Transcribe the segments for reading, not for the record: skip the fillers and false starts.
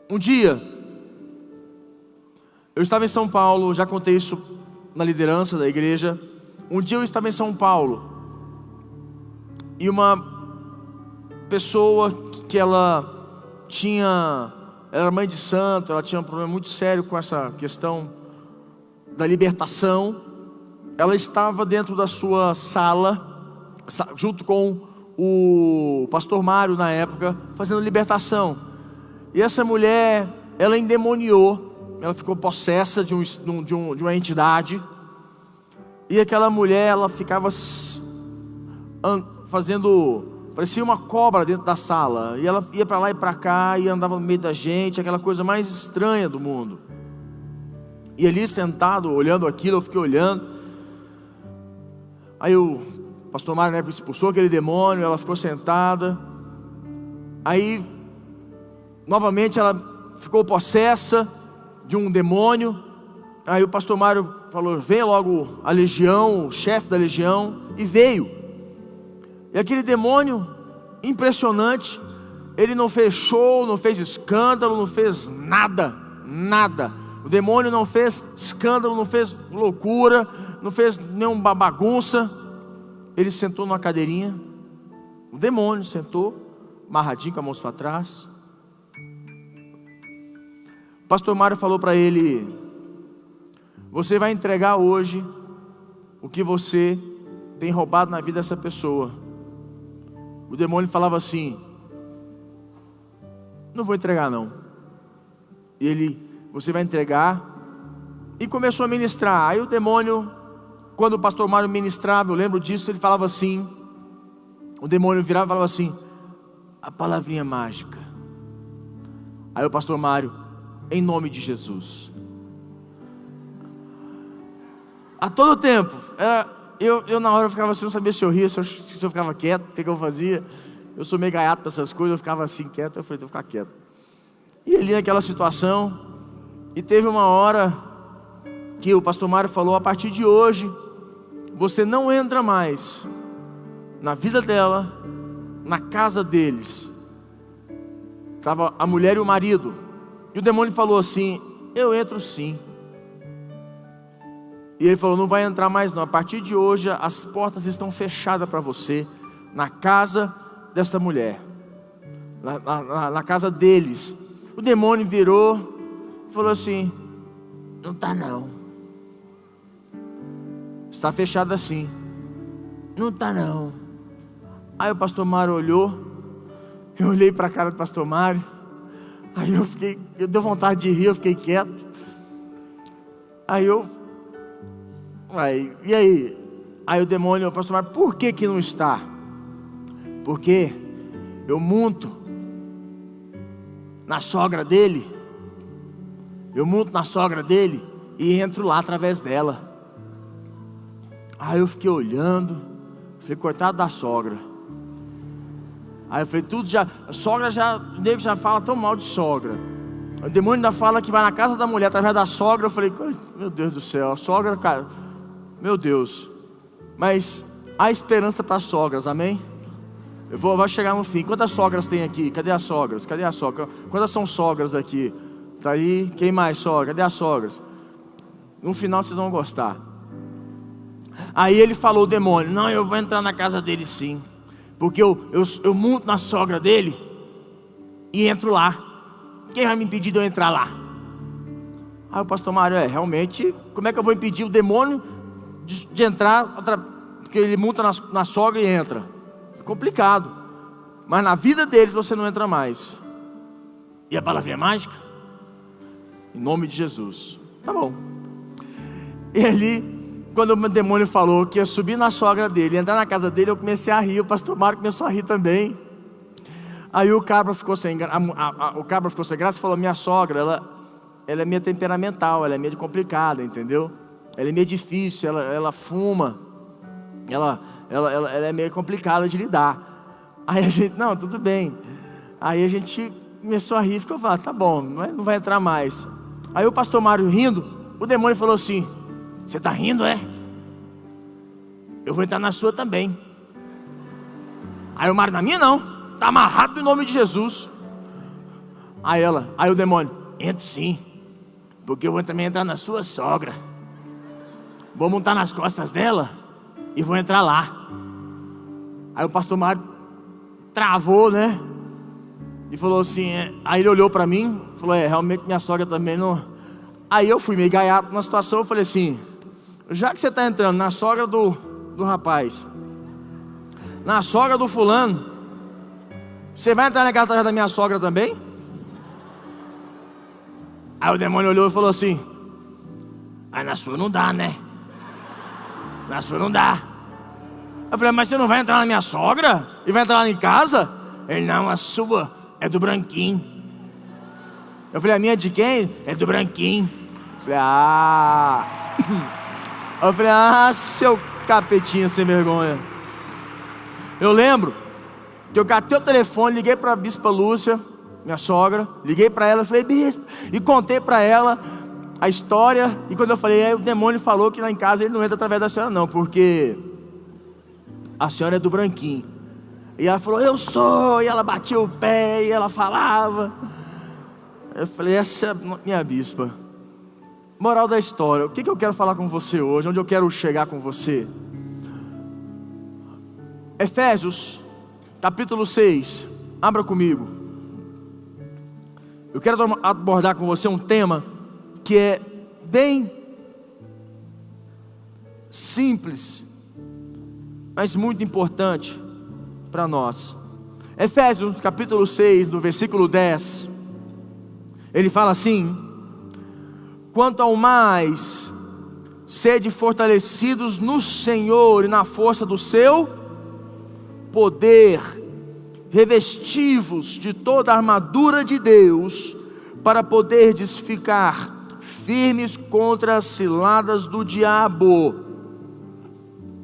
Um dia, eu estava em São Paulo, já contei isso na liderança da igreja. Um dia eu estava em São Paulo e uma pessoa que ela era mãe de santo, ela tinha um problema muito sério com essa questão da libertação. Ela estava dentro da sua sala, junto com o pastor Mário na época, fazendo libertação. E essa mulher, ela endemoniou, ela ficou possessa de uma entidade. E aquela mulher, ela ficava parecia uma cobra dentro da sala. E ela ia para lá e para cá, e andava no meio da gente, aquela coisa mais estranha do mundo. E ali sentado, olhando aquilo, eu fiquei olhando. Aí o pastor Mário, né, expulsou aquele demônio, ela ficou sentada. Aí, novamente, ela ficou possessa de um demônio. Aí o pastor Mário falou: venha logo a legião, o chefe da legião. E veio. E aquele demônio, impressionante, ele não fez show, não fez escândalo, não fez nada. O demônio não fez escândalo, não fez loucura, não fez nenhuma bagunça. Ele sentou numa cadeirinha. O demônio sentou, amarradinho com as mãos para trás. O pastor Mário falou para ele: você vai entregar hoje o que você tem roubado na vida dessa pessoa. O demônio falava assim: não vou entregar não. E ele: você vai entregar. E começou a ministrar. Aí o demônio, quando o pastor Mário ministrava, eu lembro disso, ele falava assim, o demônio virava e falava assim: a palavrinha mágica. Aí o pastor Mário: em nome de Jesus. A todo tempo, eu na hora eu ficava assim, não sabia se eu ria, se eu ficava quieto, o que eu fazia. Eu sou meio gaiato para essas coisas, eu ficava assim quieto, eu falei: vou ficar quieto. E ali naquela situação, e teve uma hora que o pastor Mário falou: a partir de hoje, você não entra mais na vida dela, na casa deles. Estava a mulher e o marido. E o demônio falou assim: eu entro sim. E ele falou: não vai entrar mais não. A partir de hoje as portas estão fechadas para você, na casa desta mulher, na casa deles. O demônio virou e falou assim: não está não. Está fechado assim. Não está não. Aí o pastor Mário olhou. Eu olhei para a cara do pastor Mário. Aí eu dei vontade de rir, eu fiquei quieto. E aí? Aí o demônio, o pastor Mário: por que não está? Porque eu monto na sogra dele. Eu monto na sogra dele e entro lá através dela. Aí eu fiquei olhando, falei: coitado da sogra. Aí eu falei: a sogra o nego já fala tão mal de sogra. O demônio ainda fala que vai na casa da mulher através da sogra. Eu falei: meu Deus do céu, a sogra, cara, meu Deus. Mas há esperança para as sogras, amém? Vai chegar no fim. Quantas sogras tem aqui? Cadê as sogras? Cadê a sogra? Quantas são sogras aqui? Tá aí, quem mais sogra? Cadê as sogras? No final vocês vão gostar. Aí ele falou, o demônio: não, eu vou entrar na casa dele sim, porque eu monto na sogra dele e entro lá. Quem vai me impedir de eu entrar lá? Aí o pastor Mário: realmente, como é que eu vou impedir o demônio de entrar, porque ele monta na sogra e entra? É complicado. Mas na vida deles você não entra mais. E a palavrinha mágica? Em nome de Jesus. Tá bom. E ali, quando o demônio falou que ia subir na sogra dele, entrar na casa dele, eu comecei a rir. O pastor Mário começou a rir também. Aí o cabra ficou sem graça e falou: minha sogra, ela é meio temperamental, ela é meio complicada, entendeu? Ela é meio difícil, ela fuma, ela é meio complicada de lidar. Aí a gente: não, tudo bem. Aí a gente começou a rir, ficou falando: tá bom, não vai entrar mais. Aí o pastor Mário rindo, o demônio falou assim: você está rindo, é? Eu vou entrar na sua também. Aí o Mário: na minha não, está amarrado em nome de Jesus. Aí o demônio: entro sim, porque eu vou também entrar na sua sogra. Vou montar nas costas dela e vou entrar lá. Aí o pastor Mário travou, né? E falou assim, aí ele olhou para mim, falou: realmente minha sogra também não. Aí eu fui meio gaiato na situação, eu falei assim: já que você está entrando na sogra do rapaz, na sogra do fulano, você vai entrar na casa atrás da minha sogra também? Aí o demônio olhou e falou assim: na sua não dá, né? Na sua não dá. Eu falei: mas você não vai entrar na minha sogra? E vai entrar lá em casa? Ele: não, a sua é do branquinho. Eu falei: a minha de quem? É do branquinho. Eu falei: seu capetinha sem vergonha. Eu lembro que eu catei o telefone, liguei para a bispa Lúcia, minha sogra, liguei para ela, falei: bispo, e contei para ela a história. E quando eu falei, o demônio falou que lá em casa ele não entra através da senhora não, porque a senhora é do branquinho. E ela falou: eu sou. E ela batia o pé e ela falava. Eu falei: essa é a minha bispa. Moral da história, o que eu quero falar com você hoje, onde eu quero chegar com você? Efésios capítulo 6, abra comigo. Eu quero abordar com você um tema que é bem simples, mas muito importante para nós. Efésios capítulo 6, no versículo 10, ele fala assim: quanto ao mais, sede fortalecidos no Senhor e na força do seu poder, revestivos de toda a armadura de Deus, para poderdes ficar firmes contra as ciladas do diabo,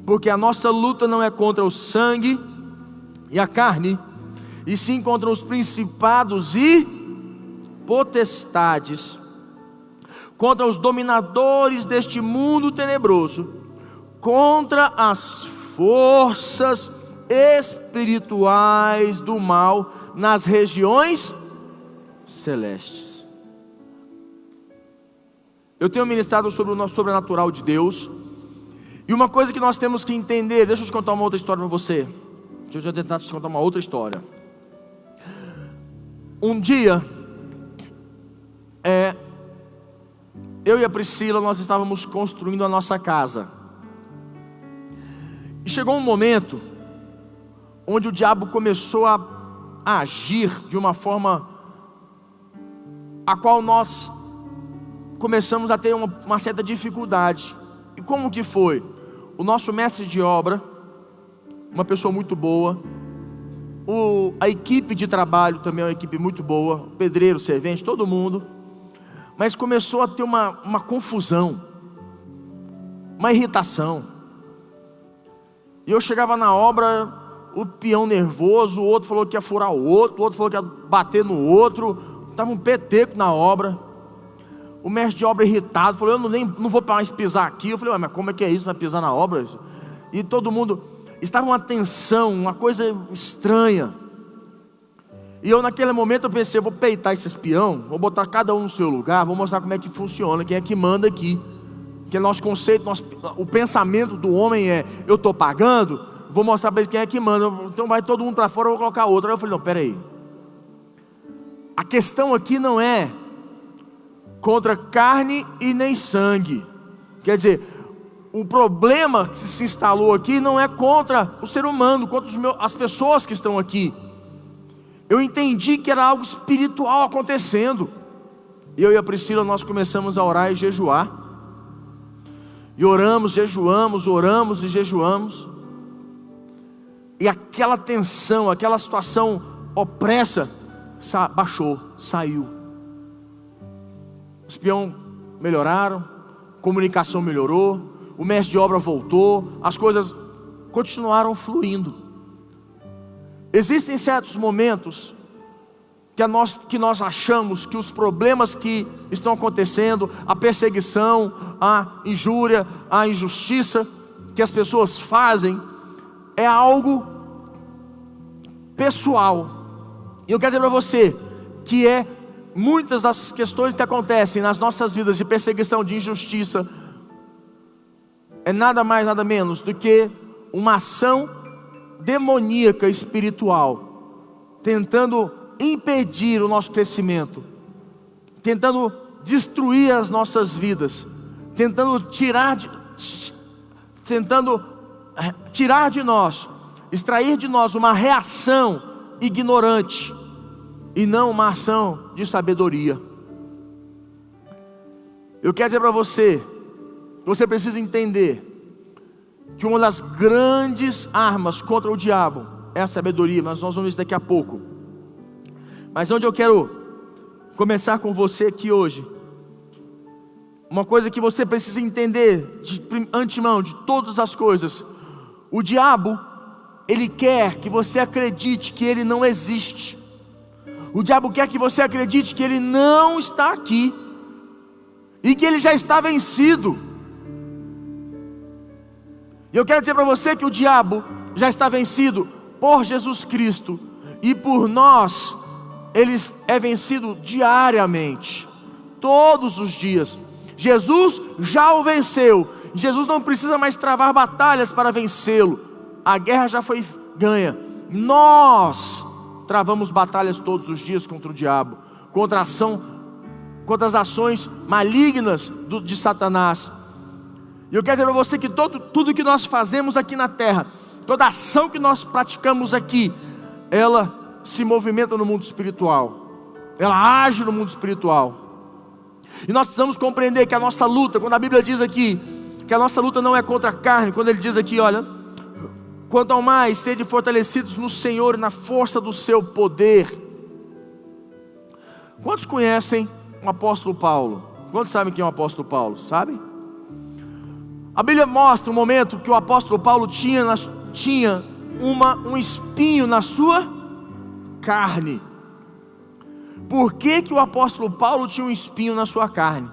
porque a nossa luta não é contra o sangue e a carne, e sim contra os principados e potestades, contra os dominadores deste mundo tenebroso, contra as forças espirituais do mal nas regiões celestes. Eu tenho ministrado sobre o sobrenatural de Deus, e uma coisa que nós temos que entender, deixa eu te contar uma outra história para você. Deixa eu tentar te contar uma outra história. Um dia, eu e a Priscila, nós estávamos construindo a nossa casa, e chegou um momento onde o diabo começou a agir de uma forma a qual nós começamos a ter uma certa dificuldade. E como que foi? O nosso mestre de obra, uma pessoa muito boa, a equipe de trabalho também é uma equipe muito boa, pedreiro, servente, todo mundo, mas começou a ter uma confusão, uma irritação. E eu chegava na obra, o peão nervoso, o outro falou que ia furar o outro falou que ia bater no outro, estava um peteco na obra. O mestre de obra irritado, falou: eu não vou mais pisar aqui. Eu falei: mas como é que é isso, vai pisar na obra? E todo mundo, estava uma tensão, uma coisa estranha. E eu naquele momento eu pensei: eu vou peitar esses peão, vou botar cada um no seu lugar, vou mostrar como é que funciona, quem é que manda aqui. Porque nosso conceito, o pensamento do homem é: eu estou pagando, vou mostrar para eles quem é que manda, então vai todo mundo para fora, eu vou colocar outro. Aí eu falei: não, peraí, a questão aqui não é contra carne e nem sangue. Quer dizer, o problema que se instalou aqui não é contra o ser humano, contra as pessoas que estão aqui. Eu entendi que era algo espiritual acontecendo. Eu e a Priscila, nós começamos a orar e jejuar. E oramos, jejuamos, oramos e jejuamos. E aquela tensão, aquela situação opressa, baixou, saiu. Os peões melhoraram, a comunicação melhorou, o mestre de obra voltou, as coisas continuaram fluindo. Existem certos momentos que nós achamos que os problemas que estão acontecendo, a perseguição, a injúria, a injustiça que as pessoas fazem, é algo pessoal. E eu quero dizer para você que é muitas das questões que acontecem nas nossas vidas de perseguição, de injustiça, é nada mais, nada menos do que uma ação demoníaca espiritual, tentando impedir o nosso crescimento, tentando destruir as nossas vidas, tentando tirar de nós, extrair de nós uma reação ignorante e não uma ação de sabedoria. Eu quero dizer para você, você precisa entender que uma das grandes armas contra o diabo é a sabedoria, mas nós vamos ver isso daqui a pouco. Mas onde eu quero começar com você aqui hoje, uma coisa que você precisa entender de antemão, de todas as coisas: o diabo, ele quer que você acredite que ele não existe. O diabo quer que você acredite que ele não está aqui e que ele já está vencido. E eu quero dizer para você que o diabo já está vencido por Jesus Cristo, e por nós ele é vencido diariamente, todos os dias. Jesus já o venceu. Jesus não precisa mais travar batalhas para vencê-lo. A guerra já foi ganha. Nós travamos batalhas todos os dias contra o diabo, contra as ações malignas de Satanás. E eu quero dizer para você que tudo que nós fazemos aqui na terra, toda ação que nós praticamos aqui, ela se movimenta no mundo espiritual, ela age no mundo espiritual. E nós precisamos compreender que a nossa luta, quando a Bíblia diz aqui que a nossa luta não é contra a carne, quando ele diz aqui, olha, quanto ao mais sede fortalecidos no Senhor e na força do seu poder. Quantos conhecem o apóstolo Paulo? Quantos sabem quem é o apóstolo Paulo? Sabem? A Bíblia mostra um momento que o apóstolo Paulo tinha um espinho na sua carne. Por que o apóstolo Paulo tinha um espinho na sua carne?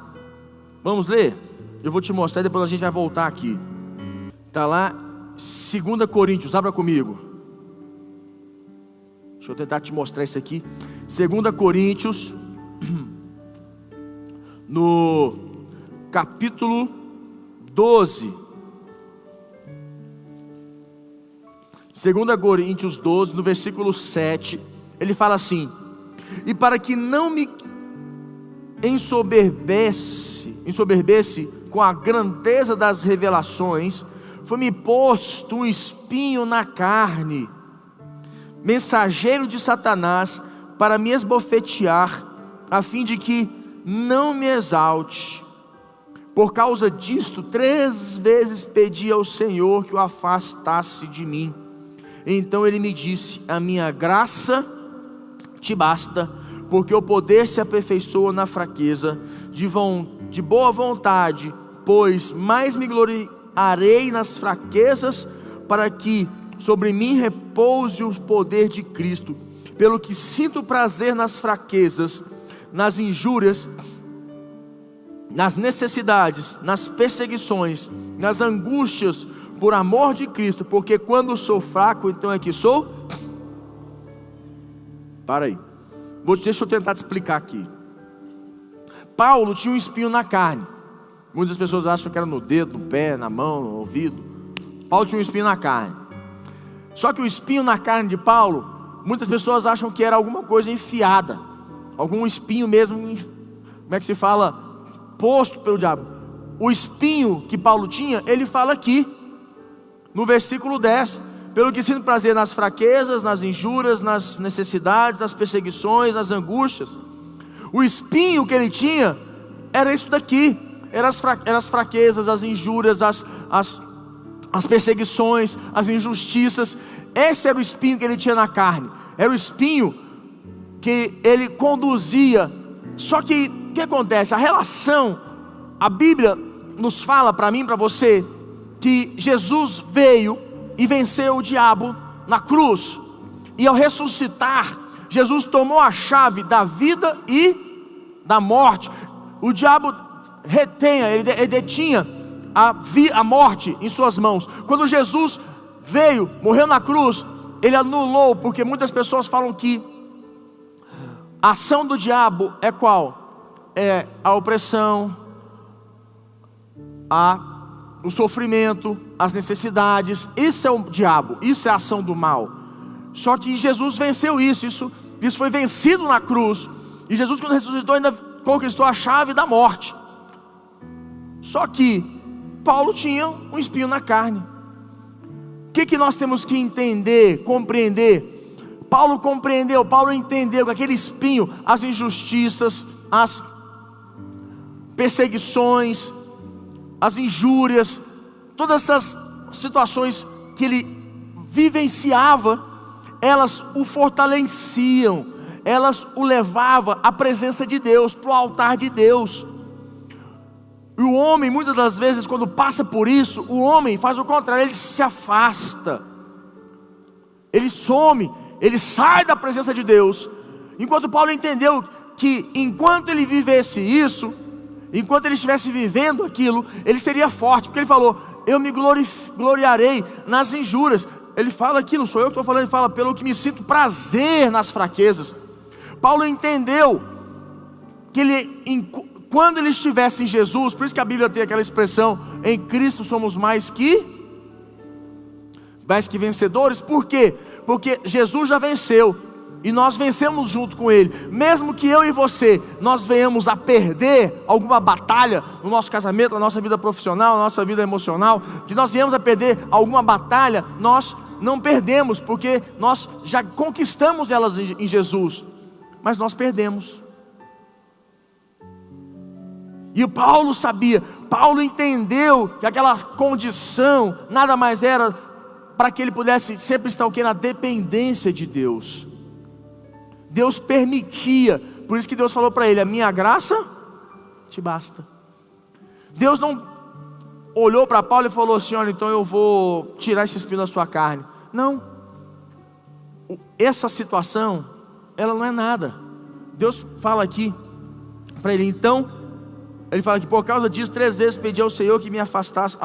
Vamos ler? Eu vou te mostrar, depois a gente vai voltar aqui. Está lá, 2 Coríntios, abra comigo. Deixa eu tentar te mostrar isso aqui. 2 Coríntios, no capítulo 12. 2 Coríntios 12, no versículo 7, ele fala assim: e para que não me ensoberbesse com a grandeza das revelações, foi-me posto um espinho na carne, mensageiro de Satanás, para me esbofetear, a fim de que não me exalte. Por causa disto, 3 vezes pedi ao Senhor que o afastasse de mim. Então ele me disse: a minha graça te basta, porque o poder se aperfeiçoa na fraqueza. De boa vontade, pois mais me gloriarei nas fraquezas, para que sobre mim repouse o poder de Cristo. Pelo que sinto prazer nas fraquezas, nas injúrias, nas necessidades, nas perseguições, nas angústias, por amor de Cristo, porque quando sou fraco, então é que sou. Para aí, deixa eu tentar te explicar aqui. Paulo tinha um espinho na carne. Muitas pessoas acham que era no dedo, no pé, na mão, no ouvido. Paulo tinha um espinho na carne. Só que o espinho na carne de Paulo, muitas pessoas acham que era alguma coisa enfiada, algum espinho mesmo, como é que se fala, posto pelo diabo. O espinho que Paulo tinha, ele fala aqui, no versículo 10, pelo que sinto prazer nas fraquezas, nas injúrias, nas necessidades, nas perseguições, nas angústias. O espinho que ele tinha era isso daqui, eram as fraquezas, as injúrias, as perseguições, as injustiças. Esse era o espinho que ele tinha na carne, era o espinho que ele conduzia. Só que o que acontece? A relação, a Bíblia nos fala para mim, para você, que Jesus veio e venceu o diabo na cruz, e ao ressuscitar, Jesus tomou a chave da vida e da morte. O diabo ele detinha a morte em suas mãos. Quando Jesus veio, morreu na cruz, ele anulou, porque muitas pessoas falam que A ação do diabo é qual? É a opressão, o sofrimento, as necessidades. Isso é o diabo, isso é a ação do mal. Só que Jesus venceu isso foi vencido na cruz. E Jesus, quando ressuscitou, ainda conquistou a chave da morte. Só que Paulo tinha um espinho na carne. O que nós temos que entender, compreender? Paulo compreendeu, Paulo entendeu que aquele espinho, as injustiças, as perseguições, as injúrias, todas essas situações que ele vivenciava, elas o fortaleciam, elas o levavam à presença de Deus, para o altar de Deus. E o homem, muitas das vezes, quando passa por isso, o homem faz o contrário, ele se afasta, ele some, ele sai da presença de Deus. Enquanto Paulo entendeu que enquanto ele vivesse isso, enquanto ele estivesse vivendo aquilo, ele seria forte, porque ele falou: eu me gloriarei nas injúrias. Ele fala aqui, não sou eu que estou falando, ele fala: pelo que me sinto prazer nas fraquezas. Paulo entendeu que quando ele estivesse em Jesus, por isso que a Bíblia tem aquela expressão: em Cristo somos mais que vencedores. Por quê? Porque Jesus já venceu, e nós vencemos junto com Ele. Mesmo que eu e você, nós venhamos a perder alguma batalha no nosso casamento, na nossa vida profissional, na nossa vida emocional, que nós venhamos a perder alguma batalha, nós não perdemos, porque nós já conquistamos elas em Jesus, mas nós perdemos. E o Paulo sabia, Paulo entendeu que aquela condição nada mais era para que ele pudesse sempre estar na dependência de Deus. Deus permitia, por isso que Deus falou para ele: a minha graça te basta. Deus não olhou para Paulo e falou assim: olha, então eu vou tirar esse espinho da sua carne. Não, essa situação, ela não é nada. Deus fala aqui para ele, então, ele fala que por causa disso 3 vezes pedi ao Senhor que me afastasse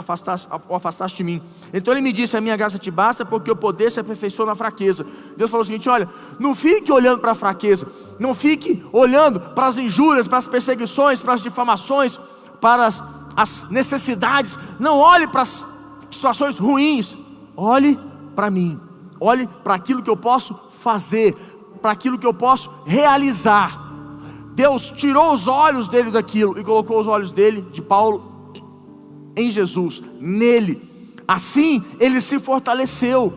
de mim. Então ele me disse: a minha graça te basta, porque o poder se aperfeiçoa na fraqueza. Deus falou o seguinte: olha, não fique olhando para a fraqueza, não fique olhando para as injúrias, para as perseguições, para as difamações, para as necessidades. Não olhe para as situações ruins, olhe para mim, olhe para aquilo que eu posso fazer, para aquilo que eu posso realizar. Deus tirou os olhos dele daquilo e colocou os olhos dele, de Paulo, em Jesus, nele. Assim ele se fortaleceu.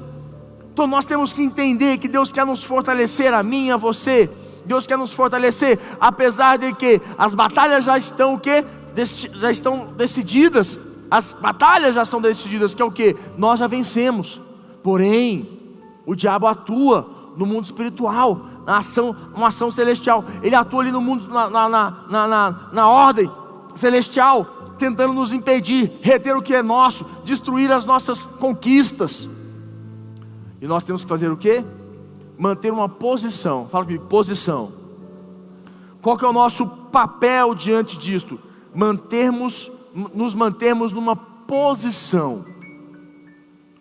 Então nós temos que entender que Deus quer nos fortalecer, a mim e a você. Deus quer nos fortalecer, apesar de que as batalhas já estão o quê? Já estão decididas. As batalhas já estão decididas, que é o quê? Nós já vencemos. Porém, o diabo atua no mundo espiritual, uma ação celestial. Ele atua ali no mundo, na ordem celestial, tentando nos impedir, reter o que é nosso, destruir as nossas conquistas. E nós temos que fazer o quê? Manter uma posição. Fala comigo, posição. Qual que é o nosso papel diante disto? Nos mantermos numa posição.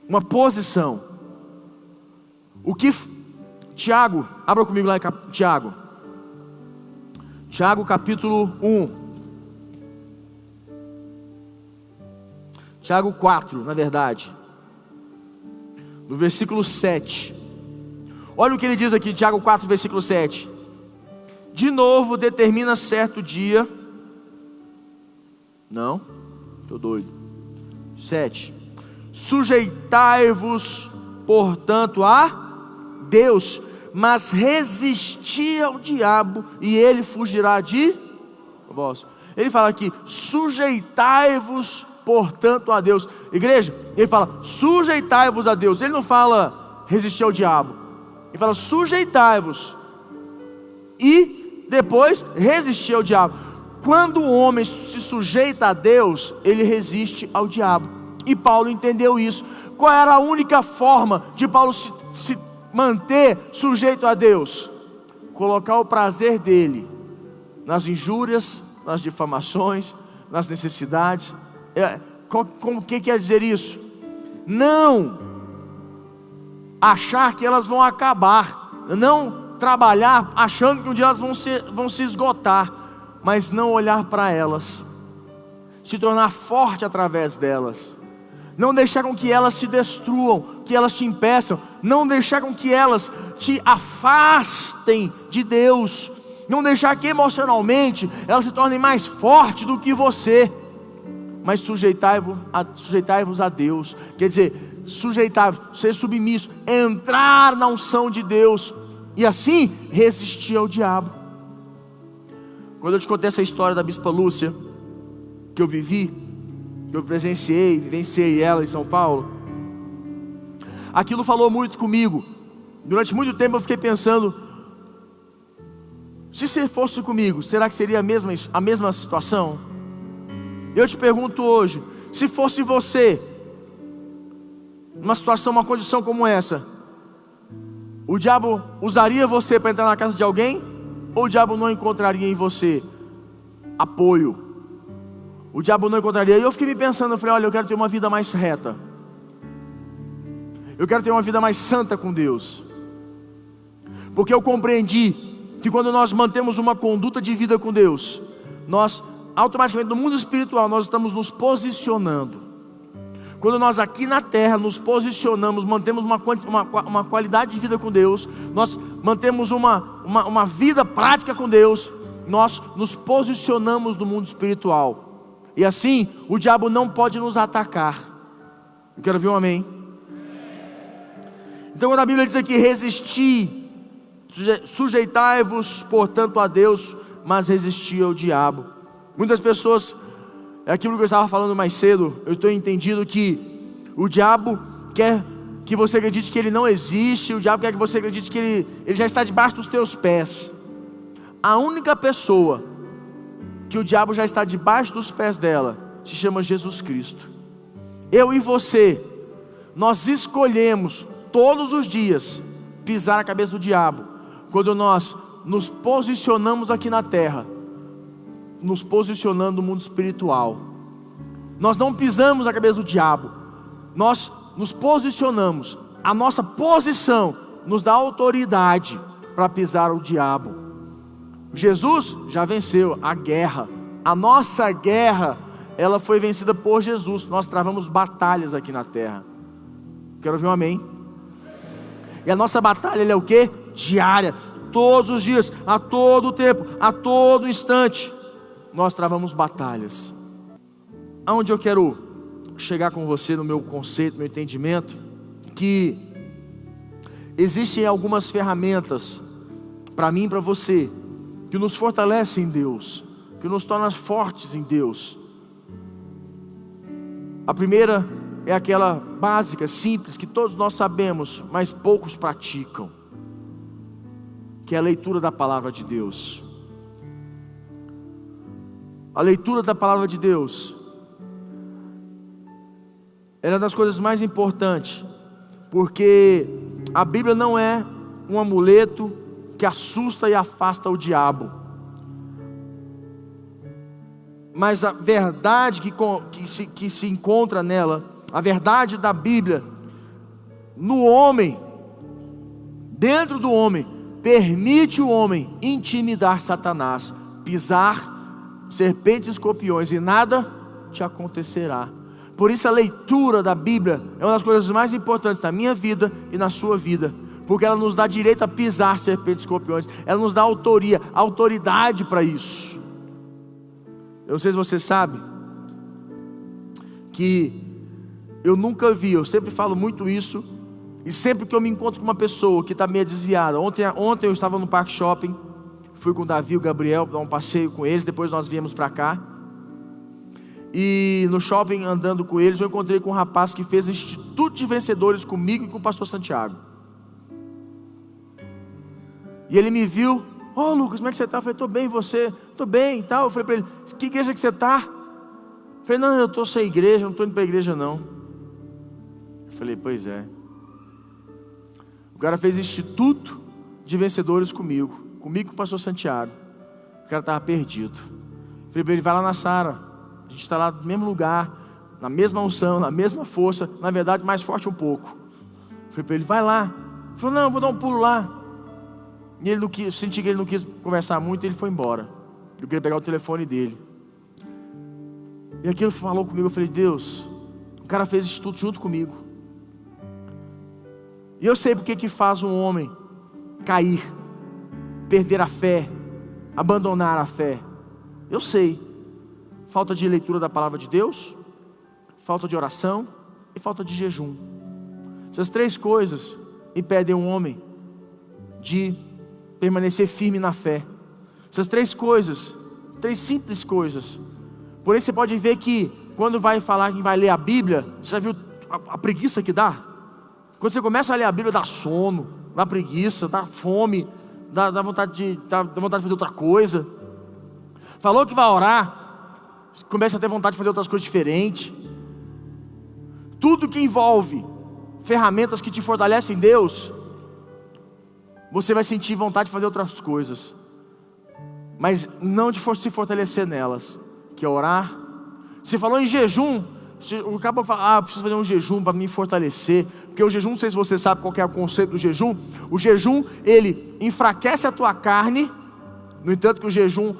Uma posição. O que Tiago, abra comigo lá em Tiago capítulo 1, Tiago 4, na verdade, no versículo 7, olha o que ele diz aqui, Tiago 4, versículo 7, de novo determina certo dia, não, estou doido, 7, sujeitai-vos, portanto, a Deus, mas resisti ao diabo e ele fugirá de vós. Ele fala aqui: sujeitai-vos, portanto, a Deus. Igreja, ele fala: sujeitai-vos a Deus. Ele não fala resistir ao diabo, ele fala: sujeitai-vos e depois resistir ao diabo. Quando o homem se sujeita a Deus, ele resiste ao diabo. E Paulo entendeu isso. Qual era a única forma de Paulo se manter sujeito a Deus? Colocar o prazer dele nas injúrias, nas difamações, nas necessidades. O que quer dizer isso? Não achar que elas vão acabar, não trabalhar achando que um dia elas vão se esgotar, mas não olhar para elas, se tornar forte através delas, não deixar com que elas se destruam, que elas te impeçam, não deixar com que elas te afastem de Deus, não deixar que emocionalmente elas se tornem mais fortes do que você, mas sujeitai-vos a Deus, quer dizer, sujeitar-vos, ser submisso, entrar na unção de Deus, e assim resistir ao diabo. Quando eu te contei essa história da Bispa Lúcia, que eu vivi, que eu vivenciei ela em São Paulo, aquilo falou muito comigo. Durante muito tempo eu fiquei pensando, se você fosse comigo, será que seria a mesma situação? Eu te pergunto hoje, se fosse você, numa situação, uma condição como essa, o diabo usaria você para entrar na casa de alguém? Ou o diabo não encontraria em você apoio? O diabo não encontraria. E eu fiquei me pensando, eu falei, olha, eu quero ter uma vida mais reta, eu quero ter uma vida mais santa com Deus, porque eu compreendi que quando nós mantemos uma conduta de vida com Deus, nós automaticamente no mundo espiritual nós estamos nos posicionando. Quando nós aqui na terra nos posicionamos, mantemos uma qualidade de vida com Deus, nós mantemos uma vida prática com Deus, nós nos posicionamos no mundo espiritual, e assim o diabo não pode nos atacar. Eu quero ver um amém. Então quando a Bíblia diz aqui, resisti, sujeitai-vos portanto a Deus, mas resisti ao diabo. Muitas pessoas, é aquilo que eu estava falando mais cedo, eu estou entendido que o diabo quer que você acredite que ele não existe, o diabo quer que você acredite que ele já está debaixo dos teus pés. A única pessoa que o diabo já está debaixo dos pés dela se chama Jesus Cristo. Eu e você, nós escolhemos todos os dias pisar a cabeça do diabo, quando nós nos posicionamos aqui na terra, nos posicionando no mundo espiritual. Nós não pisamos a cabeça do diabo, nós nos posicionamos. A nossa posição nos dá autoridade para pisar o diabo. Jesus já venceu a guerra. A nossa guerra, ela foi vencida por Jesus. Nós travamos batalhas aqui na terra. Quero ouvir um amém. E a nossa batalha, ela é o quê? Diária, todos os dias, a todo tempo, a todo instante nós travamos batalhas. Aonde eu quero chegar com você no meu conceito, no meu entendimento, que existem algumas ferramentas para mim e para você, que nos fortalecem em Deus, que nos tornam fortes em Deus. A primeira é aquela básica, simples, que todos nós sabemos, mas poucos praticam, que é a leitura da palavra de Deus. A leitura da palavra de Deus é uma das coisas mais importantes, porque a Bíblia não é um amuleto que assusta e afasta o diabo, mas a verdade que se encontra nela, a verdade da Bíblia, no homem, dentro do homem, permite o homem intimidar Satanás, pisar serpentes e escorpiões, e nada te acontecerá. Por isso a leitura da Bíblia é uma das coisas mais importantes na minha vida e na sua vida, porque ela nos dá direito a pisar serpentes e escorpiões, ela nos dá autoridade para isso. Eu não sei se você sabe, que eu nunca vi, eu sempre falo muito isso, e sempre que eu me encontro com uma pessoa que está meio desviada, ontem eu estava no Parque Shopping, fui com o Davi e o Gabriel, dar um passeio com eles, depois nós viemos para cá, e no shopping andando com eles, eu encontrei com um rapaz que fez Instituto de Vencedores comigo e com o pastor Santiago, e ele me viu, Lucas, como é que você está? Eu falei, estou bem, e você? Estou bem e tal. Eu falei para ele, que igreja que você está? Eu falei, não, eu estou sem igreja, não estou indo para a igreja não. Eu falei, pois é. O cara fez Instituto de Vencedores comigo e com o pastor Santiago. O cara estava perdido. Eu falei para ele, vai lá na Sara, a gente está lá no mesmo lugar, na mesma unção, na mesma força, na verdade mais forte um pouco. Eu falei para ele, vai lá. Ele falou, não, eu vou dar um pulo lá. E ele não quis, senti que ele não quis conversar muito, e ele foi embora. Eu queria pegar o telefone dele. E aquilo falou comigo, eu falei, Deus, o cara fez isso tudo junto comigo. E eu sei porque que faz um homem cair, perder a fé, abandonar a fé. Eu sei. Falta de leitura da palavra de Deus, falta de oração e falta de jejum. Essas três coisas impedem um homem de permanecer firme na fé. Essas três coisas, três simples coisas. Porém você pode ver que quando vai falar que vai ler a Bíblia, você já viu a preguiça que dá? Quando você começa a ler a Bíblia, dá sono, dá preguiça, dá fome, dá vontade de fazer outra coisa. Falou que vai orar, começa a ter vontade de fazer outras coisas diferentes. Tudo que envolve ferramentas que te fortalecem em Deus, você vai sentir vontade de fazer outras coisas, mas não de se fortalecer nelas, que é orar. Se falou em jejum, o cara fala, eu preciso fazer um jejum para me fortalecer, porque o jejum, não sei se você sabe qual que é o conceito do jejum. O jejum, ele enfraquece a tua carne. No entanto que o jejum,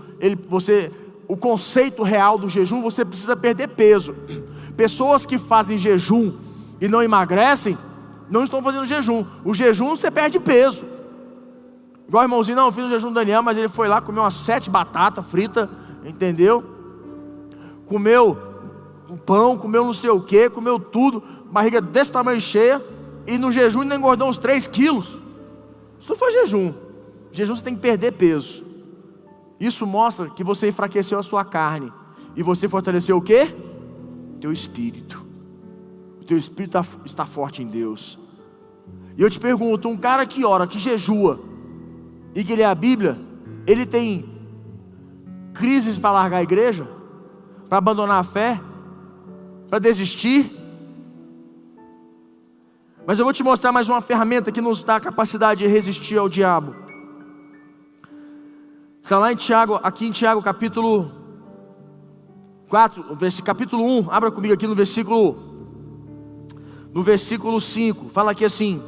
o conceito real do jejum, você precisa perder peso. Pessoas que fazem jejum e não emagrecem, não estão fazendo jejum. O jejum você perde peso. Igual o irmãozinho, não, eu fiz o jejum do Daniel, mas ele foi lá, comeu umas 7 batatas fritas, entendeu? Comeu um pão, comeu não sei o que, comeu tudo, barriga desse tamanho cheia, e no jejum ainda engordou uns 3 quilos. Isso não foi jejum. Jejum você tem que perder peso. Isso mostra que você enfraqueceu a sua carne, e você fortaleceu o quê? Teu espírito. O teu espírito está forte em Deus. E eu te pergunto, um cara que ora, que jejua e que lê a Bíblia, ele tem crises para largar a igreja, para abandonar a fé, para desistir? Mas eu vou te mostrar mais uma ferramenta que nos dá a capacidade de resistir ao diabo. Está lá em Tiago, aqui em Tiago capítulo 4, capítulo 1, abra comigo aqui no versículo 5, fala aqui assim: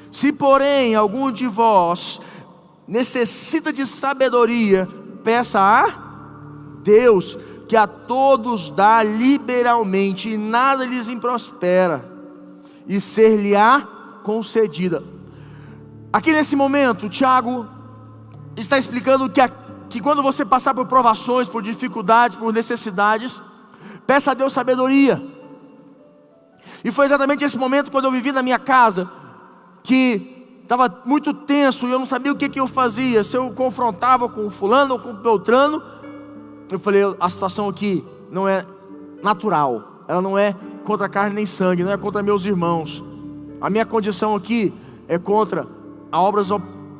se porém algum de vós necessita de sabedoria, peça a Deus, que a todos dá liberalmente, e nada lhes improspera, e ser-lhe-á concedida. Aqui nesse momento, Tiago está explicando que quando você passar por provações, por dificuldades, por necessidades, peça a Deus sabedoria. E foi exatamente esse momento quando eu vivi na minha casa, que estava muito tenso, e eu não sabia o que eu fazia, se eu confrontava com fulano ou com Beltrano. Eu falei, a situação aqui não é natural, ela não é contra carne nem sangue, não é contra meus irmãos. A minha condição aqui é contra obras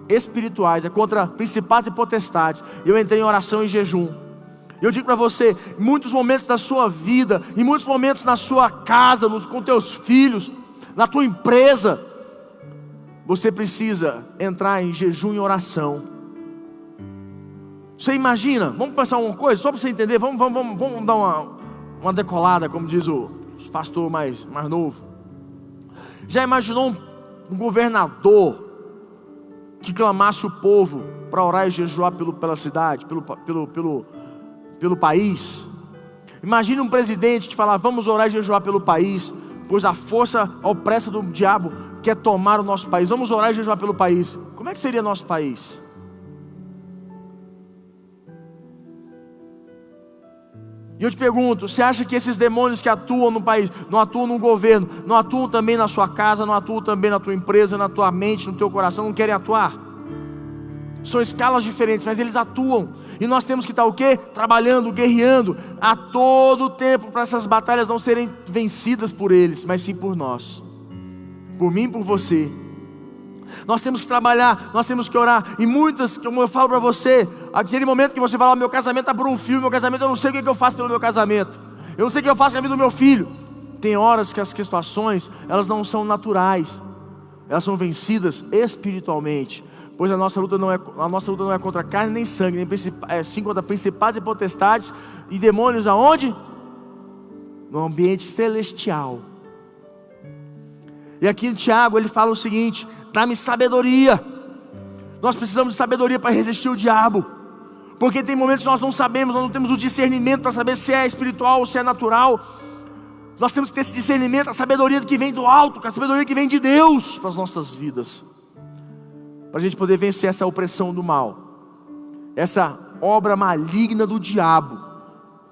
espirituais, é contra principados e potestades. Eu entrei em oração e jejum. Eu digo para você, em muitos momentos da sua vida, em muitos momentos na sua casa, com teus filhos, na tua empresa, você precisa entrar em jejum e oração. Você imagina, vamos pensar uma coisa, só para você entender, vamos dar uma decolada, como diz o pastor mais novo. Já imaginou um governador que clamasse o povo para orar e jejuar pela cidade, pelo país? Imagine um presidente que fala, vamos orar e jejuar pelo país, pois a força opressa do diabo quer tomar o nosso país. Vamos orar e jejuar pelo país. Como é que seria nosso país? E eu te pergunto, você acha que esses demônios que atuam no país, não atuam no governo, não atuam também na sua casa, não atuam também na tua empresa, na tua mente, no teu coração, não querem atuar? São escalas diferentes, mas eles atuam. E nós temos que estar o quê? Trabalhando, guerreando a todo tempo, para essas batalhas não serem vencidas por eles, mas sim por nós, por mim e por você. Nós temos que trabalhar, nós temos que orar. E muitas, como eu falo para você, aquele momento que você fala, meu casamento está por um fio, meu casamento, eu não sei o que eu faço pelo meu casamento, eu não sei o que eu faço com a vida do meu filho. Tem horas que as situações, elas não são naturais, elas são vencidas espiritualmente. Pois a nossa luta não é contra carne nem sangue, nem sim contra principados e potestades e demônios. Aonde? No ambiente celestial. E aqui em Tiago ele fala o seguinte: dá-me sabedoria. Nós precisamos de sabedoria para resistir o diabo. Porque tem momentos que nós não sabemos, nós não temos o discernimento para saber se é espiritual ou se é natural. Nós temos que ter esse discernimento, a sabedoria que vem do alto, a sabedoria que vem de Deus para as nossas vidas. Para a gente poder vencer essa opressão do mal, essa obra maligna do diabo,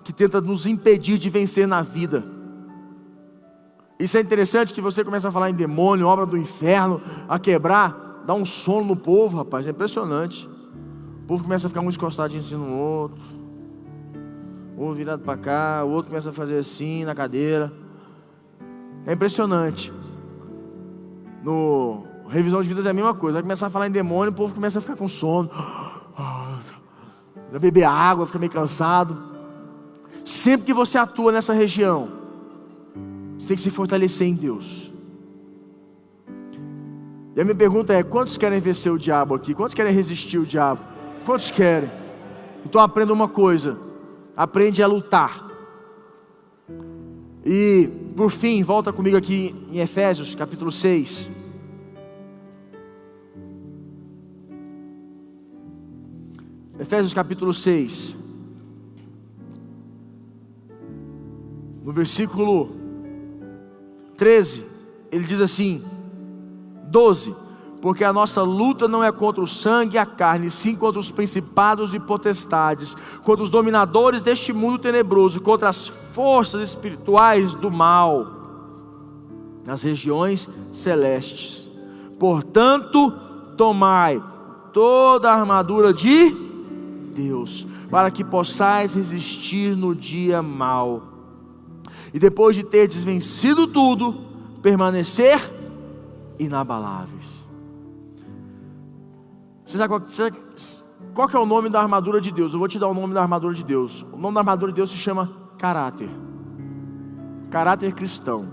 que tenta nos impedir de vencer na vida. Isso é interessante, que você começa a falar em demônio, obra do inferno, a quebrar, dá um sono no povo, rapaz, é impressionante. O povo começa a ficar um encostadinho assim no outro, um virado para cá, o outro começa a fazer assim na cadeira. É impressionante. No revisão de vidas é a mesma coisa, vai começar a falar em demônio, o povo começa a ficar com sono, vai beber água, fica meio cansado. Sempre que você atua nessa região, você tem que se fortalecer em Deus. E a minha pergunta é: quantos querem vencer o diabo aqui? Quantos querem resistir o diabo? Quantos querem? Então aprenda uma coisa: aprende a lutar. E por fim, volta comigo aqui em Efésios capítulo 6. Efésios capítulo 6, no versículo 13, ele diz assim, 12: porque a nossa luta não é contra o sangue e a carne, sim contra os principados e potestades, contra os dominadores deste mundo tenebroso, contra as forças espirituais do mal, nas regiões celestes. Portanto, tomai toda a armadura de Deus, para que possais resistir no dia mau, e depois de terdes vencido tudo, permanecer inabaláveis. Você sabe qual que é o nome da armadura de Deus? Eu vou te dar o nome da armadura de Deus. O nome da armadura de Deus se chama caráter. Caráter cristão.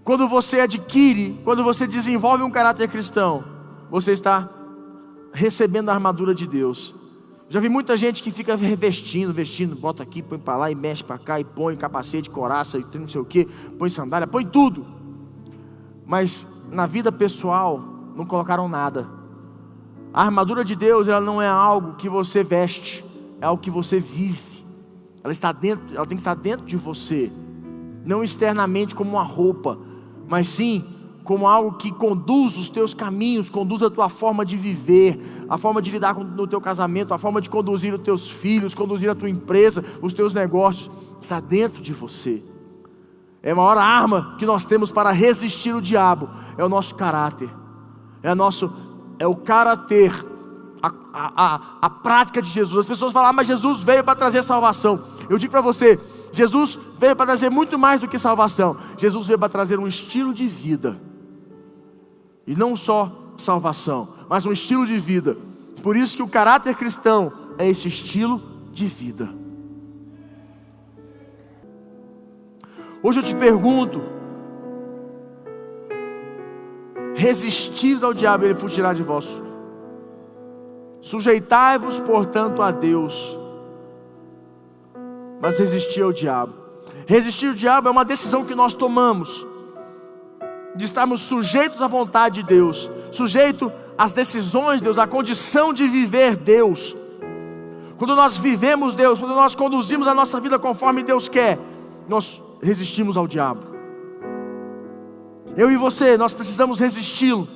Quando você adquire, quando você desenvolve um caráter cristão, você está recebendo a armadura de Deus. Já vi muita gente que fica vestindo, bota aqui, põe para lá e mexe para cá, e põe capacete, couraça, e não sei o que, põe sandália, põe tudo. Mas na vida pessoal não colocaram nada. A armadura de Deus, ela não é algo que você veste, é algo que você vive. Ela está dentro, ela tem que estar dentro de você, não externamente como uma roupa, mas sim como algo que conduz os teus caminhos, conduz a tua forma de viver, a forma de lidar no teu casamento, a forma de conduzir os teus filhos, conduzir a tua empresa, os teus negócios. Está dentro de você. É a maior arma que nós temos para resistir o diabo, é o nosso caráter, é o caráter, a prática de Jesus. As pessoas falam, mas Jesus veio para trazer salvação. Eu digo para você, Jesus veio para trazer muito mais do que salvação. Jesus veio para trazer um estilo de vida, e não só salvação, mas um estilo de vida. Por isso que o caráter cristão é esse estilo de vida. Hoje eu te pergunto: resistis ao diabo, ele fugirá de vós. Sujeitai-vos, portanto, a Deus, mas resistir ao diabo. Resistir ao diabo é uma decisão que nós tomamos, de estarmos sujeitos à vontade de Deus, sujeito às decisões de Deus, à condição de viver Deus. Quando nós vivemos Deus, quando nós conduzimos a nossa vida conforme Deus quer, nós resistimos ao diabo. Eu e você, nós precisamos resisti-lo.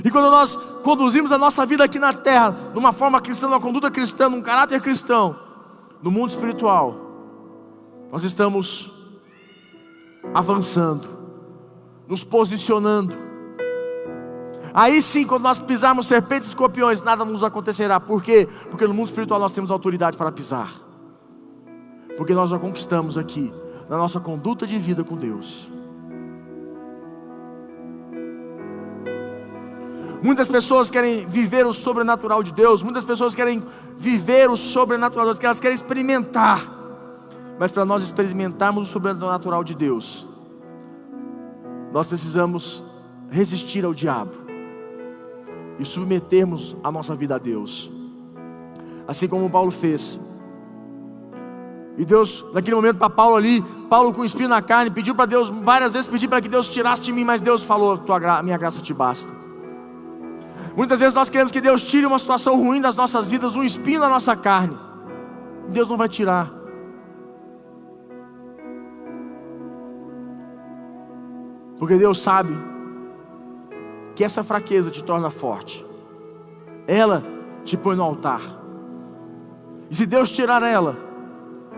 E quando nós conduzimos a nossa vida aqui na terra, numa forma cristã, numa conduta cristã, num caráter cristão, no mundo espiritual, nós estamos avançando, nos posicionando. Aí sim, quando nós pisarmos serpentes e escorpiões, nada nos acontecerá. Por quê? Porque no mundo espiritual nós temos autoridade para pisar. Porque nós já conquistamos aqui, na nossa conduta de vida com Deus. Muitas pessoas querem viver o sobrenatural de Deus, muitas pessoas querem viver o sobrenatural de Deus, que elas querem experimentar. Mas para nós experimentarmos o sobrenatural de Deus, nós precisamos resistir ao diabo e submetermos a nossa vida a Deus, assim como Paulo fez. E Deus, naquele momento para Paulo ali, Paulo com espinho na carne, pediu para Deus, várias vezes pediu para que Deus tirasse de mim, mas Deus falou, minha graça te basta. Muitas vezes nós queremos que Deus tire uma situação ruim das nossas vidas, um espinho na nossa carne. Deus não vai tirar. Porque Deus sabe que essa fraqueza te torna forte. Ela te põe no altar. E se Deus tirar ela,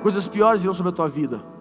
coisas piores virão sobre a tua vida.